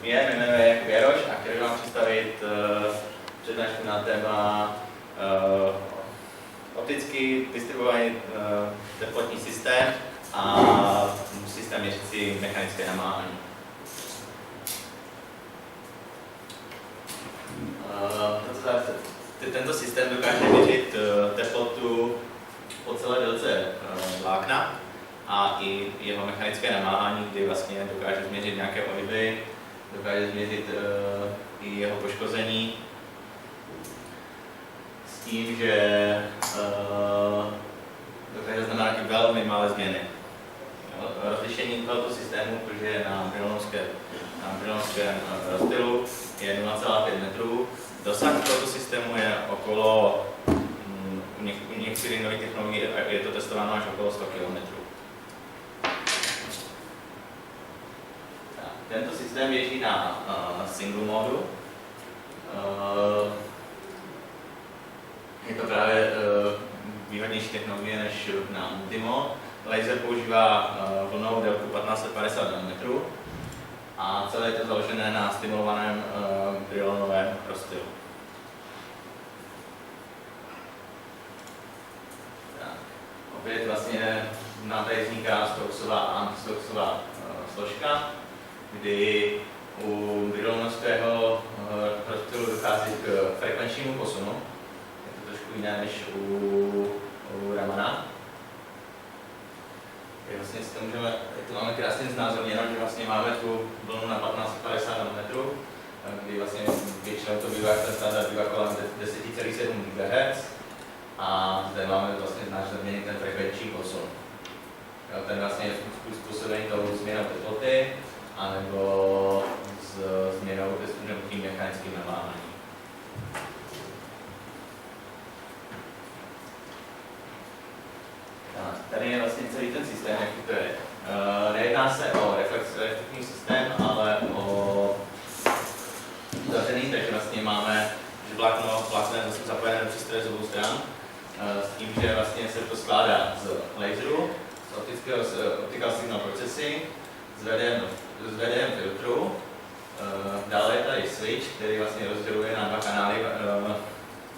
Dobrý den, jmenuji se Jakub Jaroš a chtěl bych vám představit přednášku na téma opticky distribuovaný teplotní systém a systém měřící mechanické namáhání. Tento systém dokáže měřit teplotu po celé délce vlákna a i jeho mechanické namáhání, kdy vlastně dokáže změřit nějaké ohyby, dokáže změřit i jeho poškození s tím, že dokáže znamenat i velmi malé změny. Rozlišení tohoto systému, protože je na Brylowském rozptylu, je 0,5 metrů. Dosah tohoto systému je okolo, u některých nových technologií je to testováno až okolo 100 km. Tento systém běží na single modu. Je to právě výhodnější technologie než na multimod. Laser používá vlnovou délku 1550 nm a celé je to založené na stimulovaném Brylonovém rozptylu. Opět vlastně nám tady vzniká Stokesová a anti-Stokesová složka, kdy u Brylonovského rozptylu dochází k frekvenčnímu posunu. Je to trošku jiné než u Ramana. Vlastně to máme krásně znázorněno, že vlastně máme tu vlnu na 1550 nm, kdy vlastně většinou to bývá, ten standard bývá kolem 10,7 GHz a zde máme vlastně znázorněný ten frekvenční posun. Ten vlastně je způsobený tou změnou teploty anebo změnou tím mechanickým namáháním. Tady je vlastně celý ten systém, jaký to je. Nejedná se o reflektivní systém, ale o zavřený, takže vlastně máme, že vlákno je zapojené do přístroje z obou stran, s tím, že vlastně se to skládá z laseru, z optical signal processing, s VDM filtru. Dále je tady switch, který vlastně rozděluje na dva kanály.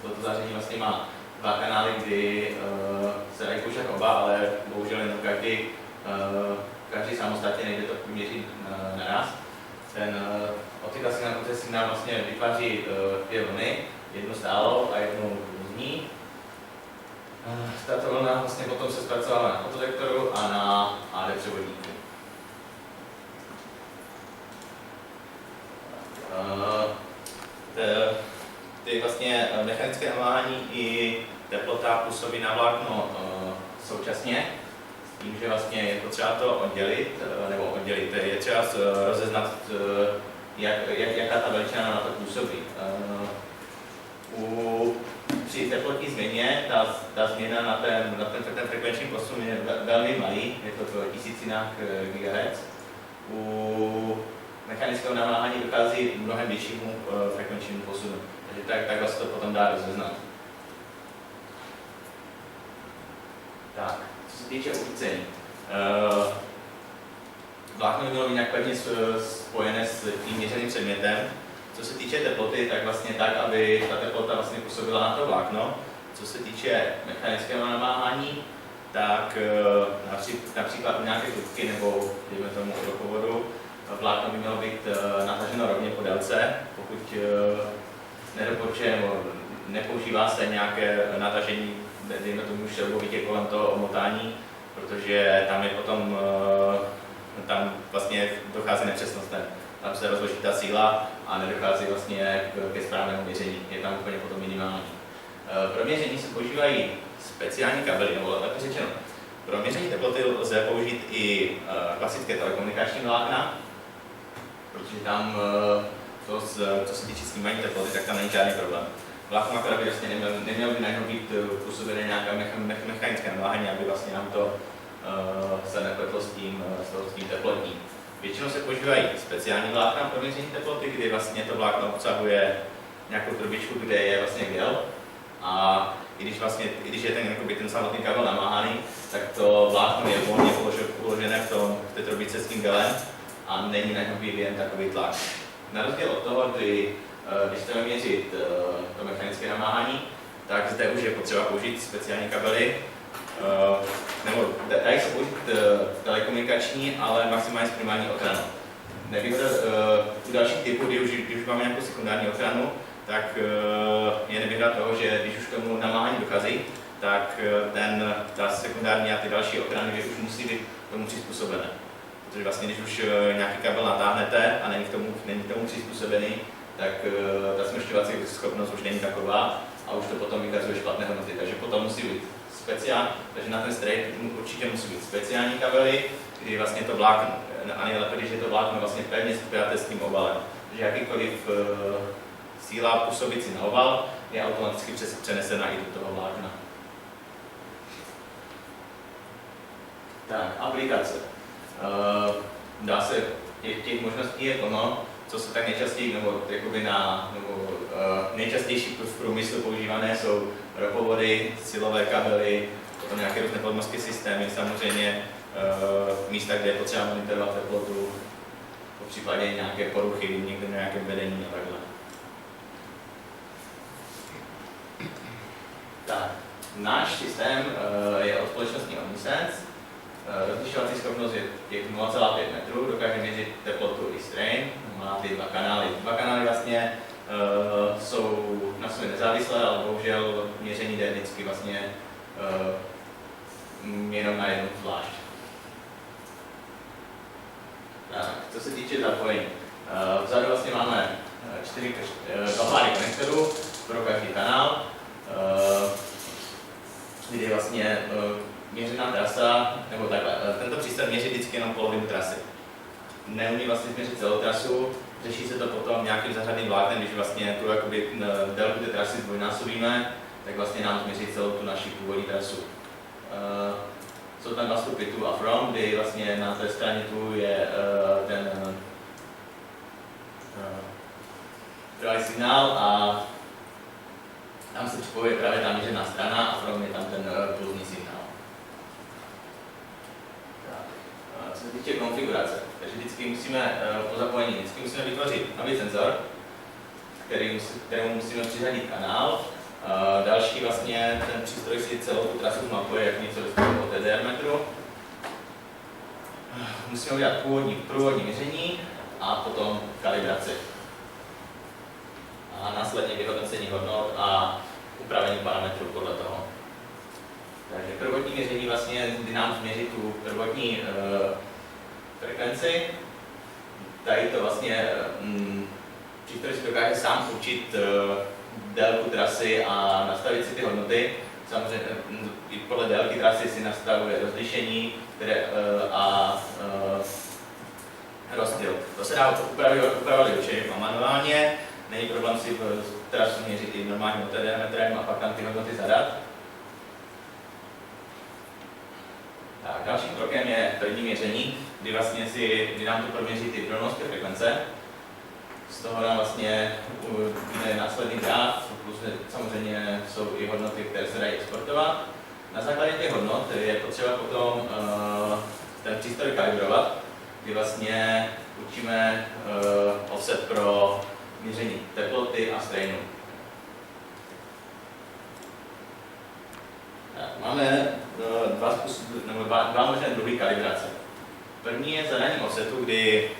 Toto zařízení vlastně má dva kanály, kdy se dají používat oba, ale bohužel jenom každý samostatně nejde to měřit naraz. Ten optical signal processing nám vlastně vytváří dvě vlny, jednu stálou a jednu různí. Tato vlna vlastně potom se zpracovává na fotodetektoru a na AD převodníku. Ty vlastně mechanické namáhání i teplota působí na vlákno současně, s tím, že vlastně je potřeba to oddělit, je třeba rozeznat, jaká ta veličina na to působí. Při teplotní změně ta změna na ten frekvenční posun je velmi malý, je to v tisícinách GHz. U mechanického namáhání dochází k mnohem většímu frekvenčnímu posunu, takže takhle se to potom dá rozeznat. Tak, co se týče uchycení. Vlákno by mělo být nějak pevně spojené s tím měřeným předmětem. Co se týče teploty, tak vlastně tak, aby ta teplota vlastně působila na to vlákno. Co se týče mechanického namáhání, tak například u nějaké trubky nebo dejme tomu ropovodu, vlákno by mělo být nataženo rovně po délce, pokud nedoporučuje nebo nepoužívá se nějaké natažení, dejme tomu šroubovitě kolem toho omotání, protože tam je potom, tam vlastně dochází nepřesnostem. Tam se rozloží ta síla a nedochází vlastně ke správnému měření, je tam úplně potom minimální. Pro měření se používají speciální kabely, nebo tak řečeno. Pro měření teploty lze použít i klasické telekomunikační vlákna, protože tam, co se týče snímání teploty, tak tam není žádný problém. Vlákno akorát by vlastně nemělo by najednou být působené nějaké mechanické namáhání, aby vlastně nám to se nepletlo s tím teplotním. Většinou se používají speciální vlákna pro měření teploty, kdy vlastně to vlákno obsahuje nějakou trubičku, kde je vlastně gel. A i když je ten samotný kabel namáhaný, tak to vlákno je volně uložené v té trubičce s tím gelem a není na něm vyvíjen takový tlak. Na rozdíl od toho, když chceme měřit to mechanické namáhání, tak zde už je potřeba použít speciální kabely, nebo dají se použít telekomunikační, ale maximálně s primární ochranou. Nevýhoda u dalších typů, když už máme nějakou sekundární ochranu, tak je nevýhoda toho, že když už k tomu namáhání dochází, tak ta sekundární a ty další ochrany už musí být tomu přizpůsobené. Protože vlastně, když už nějaký kabel natáhnete a není k tomu přizpůsobený, tak ta smršťovací schopnost už není taková a už to potom vykazuje špatné hodnoty. Takže potom musí být takže na ten strejk určitě musí být speciální kabely, kdy vlastně to vlákno, a nejlépe, když je to vlákno vlastně pevně spjaté s tím obalem. Takže jakýkoliv síla působící na obal je automaticky přenesena i do toho vlákna. Tak, aplikace. Dá se, těch možností je plno, co se tak nejčastěji, nebo nejčastější v průmyslu používané jsou ropovody, silové kabely, potom nějaké různé podmořské systémy, samozřejmě místa, kde je potřeba monitorovat teplotu, po případě nějaké poruchy, někde na nějakém vedení a takhle. Tak, náš systém je od společnosti Omnisense. Rozlišovací schopnost je těch 0,5 metrů, dokáže měřit teplotu i strain, má ty dva kanály. Dva kanály vlastně jsou na sobě nezávislé, ale bohužel měření jde vždycky vlastně jenom na jednu zvlášť. Tak, co se týče zapojení. Vzadu vlastně máme dva páry konektorů pro každý kanál, kdy vlastně měřená trasa, nebo takhle, tento přístroj měří vždycky jenom polovinu trasy. Neumí vlastně změřit celou trasu, řeší se to potom nějakým zařadným vláknem, když vlastně tu jakoby délku té trasy zdvojnásobíme, tak vlastně nám změří celou tu naši původní trasu. Jsou tam dva vstupy to a from, kdy vlastně na té straně tu je ten trvalý signál a tam se připojuje právě ta měřená strana a from je tam ten pulzní signál. Co se týče konfigurace, takže vždycky musíme po zapojení vytvořit nový senzor, kterému musíme přiřadit kanál. Další vlastně ten přístroj si celou tu trasu mapuje jak něco od TDR metru. Musíme udělat průvodní měření a potom kalibraci. A následně vyhodnocení hodnot a upravení parametrů podle toho. Takže prvotní měření vlastně, kdy nám změří tu prvotní frekvenci. Tady to vlastně přístroj si dokáže sám určit délku trasy a nastavit si ty hodnoty. Samozřejmě i podle délky trasy si nastavuje rozlišení a rozptyl. To se dá upravit určitě manuálně. Není problém si trasu měřit i normálním multidiametrem a pak tam ty hodnoty zadat. Tak, dalším krokem je první měření, kdy nám to proměří ty pronosky frekvence. Z toho nám vlastně vyjde následný graf, plus samozřejmě jsou i hodnoty, které se dají exportovat. Na základě těch hodnot je potřeba potom ten přístroj kalibrovat, kdy vlastně učíme offset pro měření teploty a strainu. Máme dva možné druhy kalibrace. První je zadání offsetu, kdy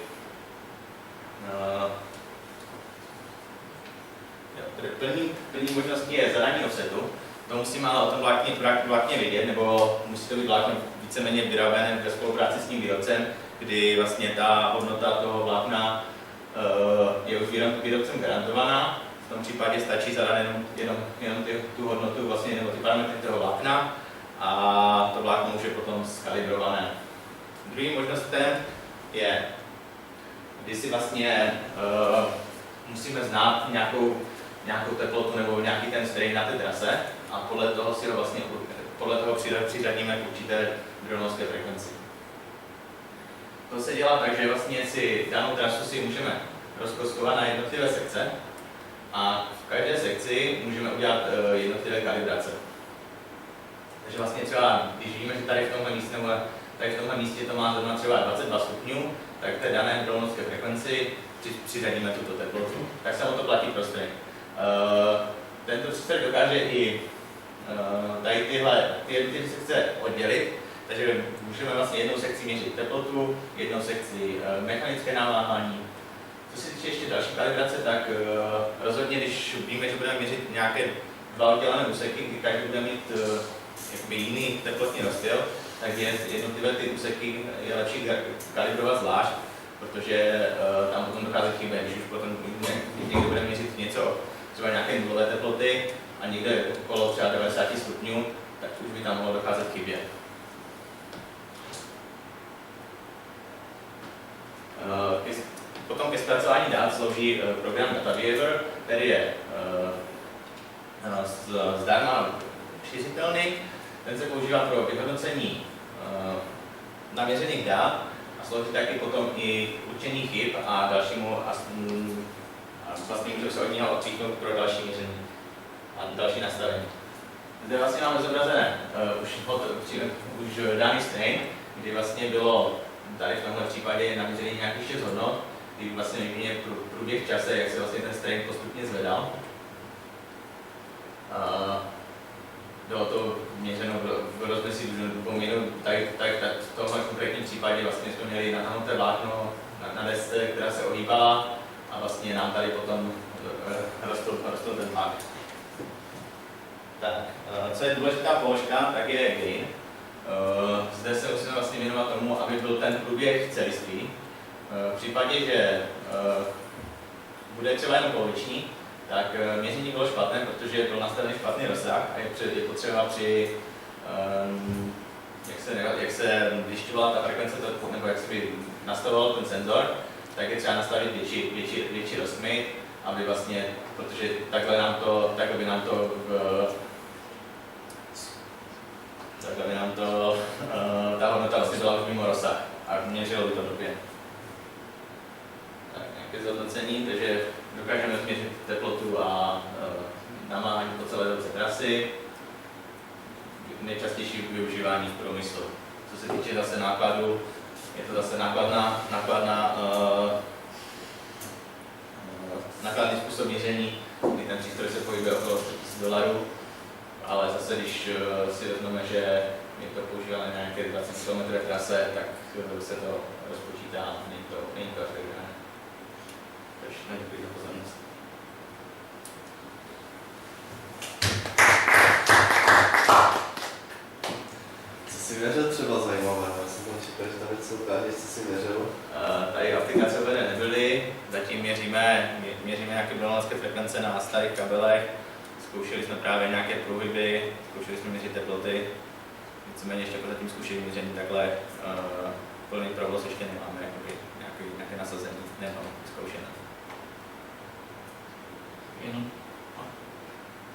první možností je zadání offsetu. To musíme ale o tom vlákně vědět, nebo musí to být vlákno víceméně vyrobené ve spolupráci s tím výrobcem, kdy vlastně ta hodnota toho vlákna je už výrobcem garantovaná. V tom případě stačí zadat jenom tu hodnotu, vlastně, nebo ty parametry toho vlákna a to vlákno už je potom skalibrované. Druhým možnostem je, kdy si vlastně musíme znát nějakou teplotu nebo nějaký ten strain na té trase a podle toho přiřadíme k určité drobnovské frekvenci. To se dělá tak, že vlastně si danou trasu si můžeme rozkoskovat na jednotlivé sekce a v každé sekci můžeme udělat jednotlivé kalibrace. Takže vlastně třeba, když víme, že tady v tomhle místě to má zrovna třeba 22 stupňů, tak v té dané drobnovské frekvenci přiřadíme tuto teplotu, tak samo to platí pro string. Tento přístroj dokáže i tady ty sekce oddělit, takže můžeme vlastně jednou sekcí měřit teplotu, jednou sekci mechanické naváhání. Co se týče ještě další kalibrace, tak rozhodně, když víme, že budeme měřit nějaké dva oddělené úseky, kdy každý bude mít jakoby jiný teplotní rozptyl, tak jednotlivé ty úseky je lepší kalibrovat zvlášť, protože tam potom dochází chyby. Když už potom někde budeme měřit něco, třeba nějaké nulové teploty a někde okolo třeba 90 stupňů, tak už by tam mohlo docházet k chybě. Potom ke zpracování dat slouží program DataViewer, který je zdarma šířitelný. Ten se používá pro vyhodnocení naměřených dat a slouží taky potom i určení chyb a dalšímu vlastně můžou se od něho odpíchnout pro další měření a další nastavení. Zde vlastně máme zobrazené už daný strain, kdy vlastně bylo tady v tomhle případě naměřený nějakých 6 hodnot, kdy vlastně vyvíjí průběh v čase, jak se vlastně ten strain postupně zvedal. Bylo to měřeno v rozmezí 2 minut, tady v tomhle konkrétním případě vlastně jsme měli nahnuté vlákno na desce, která se ohýbala a vlastně nám tady potom rostl ten tlak. Tak, co je důležitá položka, tak je gain. Zde se musíme vlastně věnovat tomu, aby byl ten průběh celistvý. V případě, že bude třeba jenom poloviční, tak měření bylo špatné, protože byl nastavený špatný rozsah a je potřeba při, jak se zjišťovala ta frekvence, nebo jak se by nastavoval ten senzor, tak je třeba nastavit větší rozkmit, aby vlastně, protože takhle by nám to ta hodnota vlastně byla už mimo rozsah a měřilo by to době. Tak, nějaké zhodnocení, takže dokážeme změřit teplotu a namáhání po celé délce trasy. Nejčastější využívání v průmyslu. Co se týče zase nákladu, je to zase nákladný způsob měření, kdy ten přístroj se pohybuje okolo $100,000, ale zase když si vezmeme, že je to používáno na nějaké 20 km trase, tak se to rozpočítá, není to efektivné. Takže děkuji za pozornost. Co jsi měřil třeba zajímavé? Já jsem tam čekal, že tam něco ukážeš, co jsi měřil. Tady aplikace uvedené nebyly, zatím měříme nějaké downloadské frekvence na starých kabelech, zkoušeli jsme právě nějaké průhyby, zkoušeli jsme měřit teploty, nicméně ještě jako zatím zkoušeli měření takhle plný provoz ještě nemáme, nějaké nasazení, nemám zkoušené.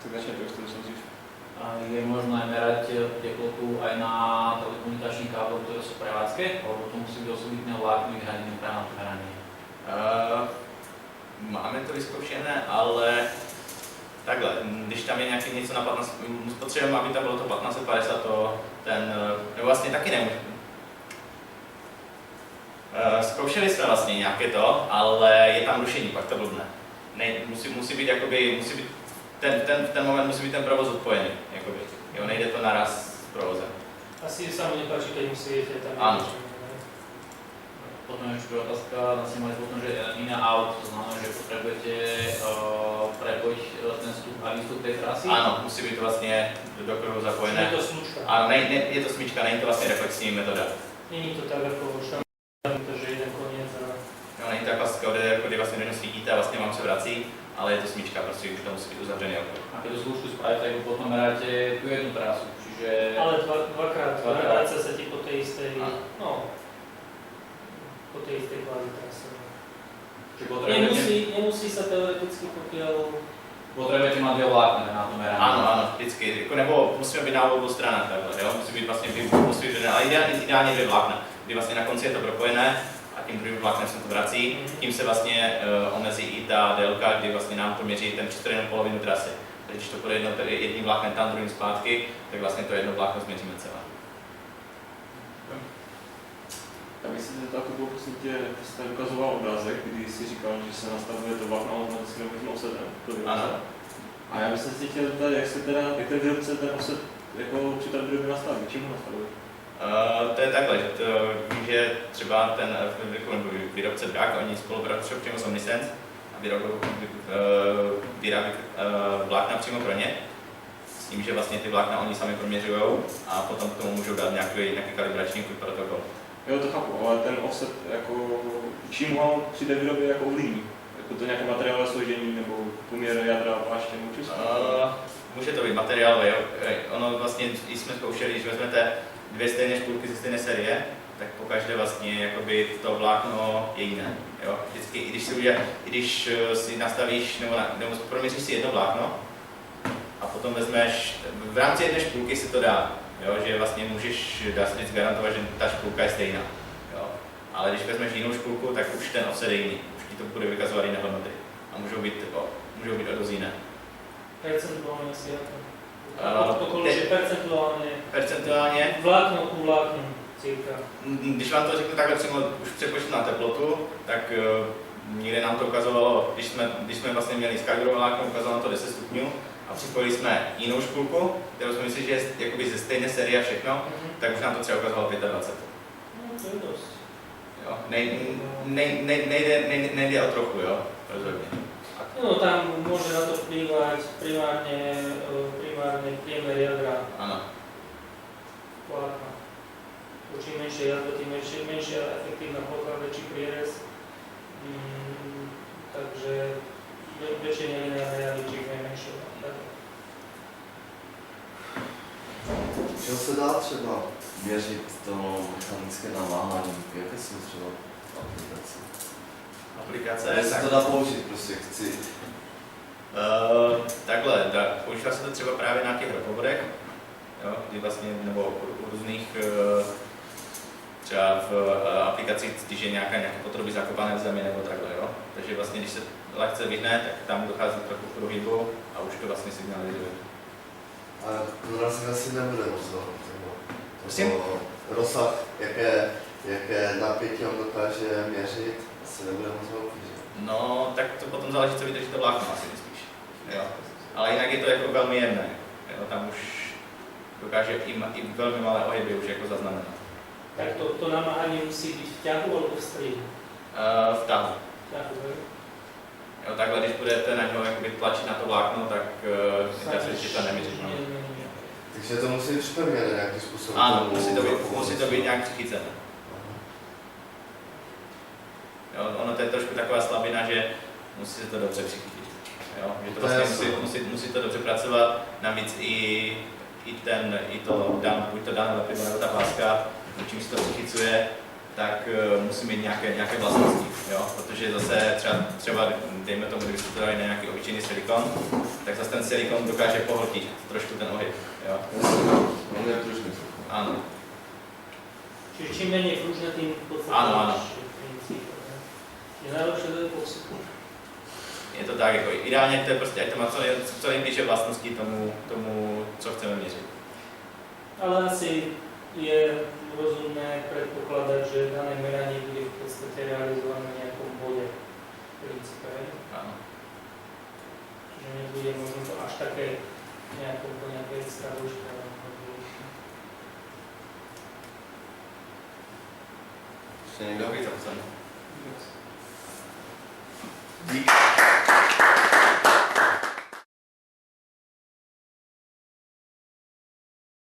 Tak začne to, čo som zíš. Je možné merať teplotu aj na telekomunikačných kábloch, ktoré sú prevádzke, alebo to musí byť osobitné vlákno vyhranené práve na to hranie? Máme to vyzkoušené, ale takhle, když tam je nějaký něco na 15, potřebujeme, aby tam bylo to 1550, nebo vlastně taky nemůžeme. Zkoušeli jsme vlastně nějaké to, ale je tam rušení, pak to blbne. Musí být jakoby, ten moment musí být ten provoz odpojený, jakoby. Jo, nejde to naraz s provozem. Asi sa mu nepáči, keď musíte tam... Áno. Potom ešte otázka, vlastne mali potom, že in a out, to znamená, že potrebujete prepojiť ten vstup a výstup tej trasy? Áno, musí být vlastně do kruhu zapojené. Je to smyčka. Áno, je to smyčka, není to vlastně reflexní metoda. Není to tak ako štamp, že jeden koniec a... No, není to klasika, kdy vlastně jenom svítíte a vlastně vám se vrací, ale je to smyčka, prostě už to musí být uzavřený okruh. A keď to zlúčku spravíte, tak potom meráte tú jednu trasu, čiže... Ale dvakrát vráca sa ti po tej istej, po tej istej kvázi trase. Nemusí sa teoreticky, pokiaľ... Potrebujete mať dvě vlákna na to merání. Ano, vždycky, nebo musíme být na obou stranách takhle, jo? Musí být vlastně vyřazené, ale ideálně dvě vlákna, kdy vlastně na konci je to propojené a tím druhým vláknem se to vrací, tím se vlastně omezí i ta délka, kdy vlastně nám to měří ten přístroj jenom polovinu trasy. Takže když to bude jedním vláknem tam, druhým zpátky, tak vlastně to jedno vlákno změříme celé. Já myslím, že to taky bylo prosím tě, ty jsi tady ukazoval obrázek, kdy jsi říkal, že se nastavuje to vlákno automaticky novým offsetem. Ano. A já bych se chtěl zeptat, jak se teda, jak ten výrobce ten offset jako při té výrobě nastaví, čemu nastavuje? To je takhle, že, že třeba ten výrobce Drag, oni spolupracují přímo s Omnisense a vyrábí vlákna přímo pro ně. S tím, že vlastně ty vlákna oni sami proměřují a potom k tomu můžou dát nějaký kalibrační protokol. Jo, to chápu, ale ten offset, jako, čím ho při té výrobě jako ovlivní? Jako to nějaké materiálové složení nebo poměr jádra a pláště? Může to být materiál, jo. Ono vlastně, když jsme zkoušeli, když vezmete dvě stejné špulky ze stejné série, tak pokaždé vlastně jakoby to vlákno je jiné. Jo. Vždycky, i když si nastavíš nebo proměříš si jedno vlákno a potom vezmeš, v rámci jedné špulky si to dá, jo, že vlastně můžeš vždycky garantovat, že ta špulka je stejná. Jo. Ale když vezmeš jinou špulku, tak už ten offset je jiný. Už ti to bude vykazovat jiné hodnoty a můžou být o dost jiné. Percentuálne si ako? Že Percentuálně? Vlákno ku vláknu, cirka. Když vám to řeknu takhle přímo už přepočtu na teplotu, tak někde nám to ukazovalo, když jsme vlastně měli skalibrovou vlákno, ukazovalo nám to 10 stupňů a připojili jsme jinou špulku, kterou jsme mysleli, že je jakoby ze stejné série a všechno, tak už nám to třeba ukazovalo 25. No, to je dost. Jo, nejde o trochu, jo, rozhodně. No, tam môže na to vplývať primárne priemer jadra Ano. vlákna. Čím menšie jadro, tým menšia efektívna plocha, väčší prierez. Takže väčšie nelineárne jadro, čím je menšie. Čeho se dá třeba měřit to mechanické namáhání? Jaké jsou třeba aplikace? Aplikace? Kde se to dá použít, prostě chci. Takhle, používá se to třeba právě na těch ropovodech, jo, kdy vlastně, nebo u různých třeba v aplikacích, když je nějaké potroby zakopané v zemi nebo takhle, jo. Takže vlastně, když se lehce vyhne, tak tam dochází trochu k pohybu a už to vlastně signalizuje. A dorazit asi nebude moc Prosím? Rozsah, jaké napětí on dokáže měřit, asi nebude moc velký, že? No, tak to potom záleží, co vydrží to vlákno asi spíš. Jo. Ale jinak je to jako velmi jemné. Jo. Tam už dokáže i velmi malé ohyby už jako zaznamenat. Tak to namáhanie musí byť v ťahu alebo v strihu? V tahu. V ťahu, Jo, takhle, když budete na něho jakoby tlačit na to vlákno, tak si to neměří. No. Takže to musí být připevněné nějakým způsobem. Ano, musí to být nějak přichycené. Jo, ono to je trošku taková slabina, že musí se to dobře přichytit. Jo, že to vlastně musí to dobře pracovat, navíc i buď to dán lepivo nebo ta páska, čím se to přichycuje, tak musí mít nějaké vlastnosti, jo? Protože zase třeba dejme tomu, kdybyste to dali na nějaký obyčejný silikon, tak zase ten silikon dokáže pohltit trošku ten ohyb, jo? On je pružný. Ano. Čiže čím menej pružné, tým Ano. Je najlepšie do epoxyku. Je to tak, jako ideálně to je prostě, ať to má co nejbližší vlastnosti tomu, co chceme měřit. Ale asi je rozumné predpokladať, že dané meranie bude v podstate realizované v nejakom bode v princípe. Ano. Čiže nebude možno to až také nejaké extra dĺžka. Ještě někdo? Dobrý, zapsaný. Yes. Díky.